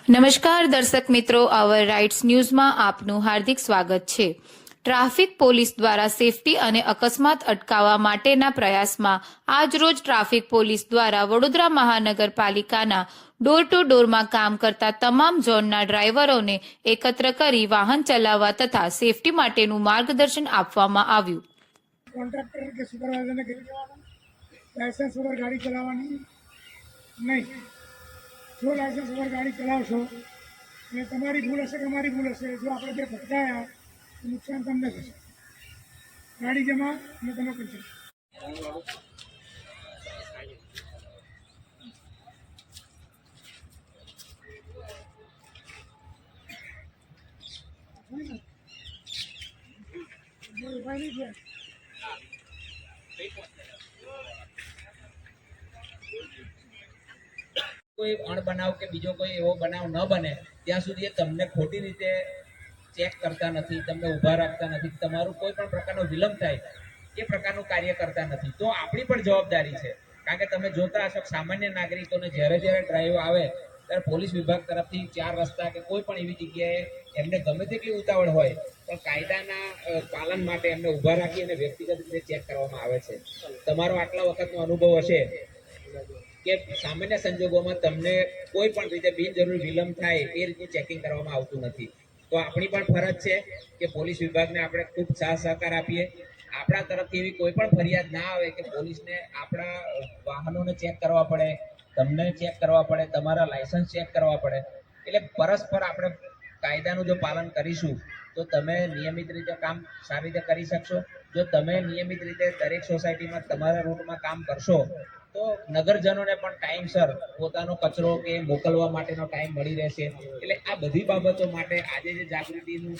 નમસ્કાર દર્શક મિત્રો, અવર રાઇટ્સ ન્યૂઝમાં આપનું હાર્દિક સ્વાગત છે। ટ્રાફિક પોલીસ દ્વારા સેફટી અને અકસ્માત અટકાવવા માટેના પ્રયાસમાં આજરોજ ટ્રાફિક પોલીસ દ્વારા વડોદરા મહાનગરપાલિકાના ડોર ટુ ડોરમાં કામ કરતા તમામ ઝોનના ડ્રાઈવરોને એકત્ર કરી વાહન ચલાવવા તથા સેફટી માટેનું માર્ગદર્શન આપવામાં આવ્યું। કોન્ટ્રાક્ટર કે સુપરવાઇઝરને કહી દેવાનું લાયસન્સ વગર ગાડી ચલાવવાની નહીં। જો લાયસન્સ વગર ગાડી ચલાવશો અને તમારી ભૂલ હશે કે અમારી ભૂલ હશે, જો આપણે બે ભટકાયા તો નુકસાન તમને થશે। ગાડી જમા અને તમે કરશો। કોઈ અણબનાવ કે બીજો કોઈ એવો બનાવ ન બને ત્યાં સુધી તમને ખોટી રીતે ચેક કરતા નથી, તમને ઊભા રાખતા નથી, તમારું કોઈ પણ પ્રકારનો વિલંબ થાય એ પ્રકારનું કાર્ય કરતા નથી। તો આપણી પણ જવાબદારી છે, કારણ કે તમે જોતા હશો સામાન્ય નાગરિકોને જ્યારે ડ્રાઈવ આવે ત્યારે પોલીસ વિભાગ તરફથી 4 રસ્તા કે કોઈ પણ એવી જગ્યાએ એમને ગમે તેટલી ઉતાવળ હોય પણ કાયદાના પાલન માટે એમને ઊભા રાખી અને વ્યક્તિગત રીતે ચેક કરવામાં આવે છે। તમારો આટલા વખતનો અનુભવ હશે કે સામાન્ય સંજોગોમાં તમને કોઈ પણ રીતે બિનજરૂરી વિલંબ થાય એ રીતનું ચેકિંગ કરવામાં આવતું નથી। તો આપણી પણ ફરજ છે કે પોલીસ વિભાગને આપણે ખૂબ સાથ સહકાર આપીએ। આપણા તરફથી એવી કોઈ પણ ફરિયાદ ના આવે કે પોલીસને આપણા વાહનોને ચેક કરવા પડે, તમને ચેક કરવા પડે, તમારા લાયસન્સ ચેક કરવા પડે। એટલે પરસ્પર આપણે કાયદાનું જો પાલન કરીશું તો તમે નિયમિત રીતે કામ સારી રીતે કરી શકશો। જો તમે નિયમિત રીતે દરેક સોસાયટીમાં તમારા રૂટમાં કામ કરશો તો નગરજનોને પણ ટાઈમસર પોતાનો કચરો કે મોકલવા માટેનો ટાઈમ મળી રહેશે। એટલે આ બધી બાબતો માટે આજે જે જાગૃતિનું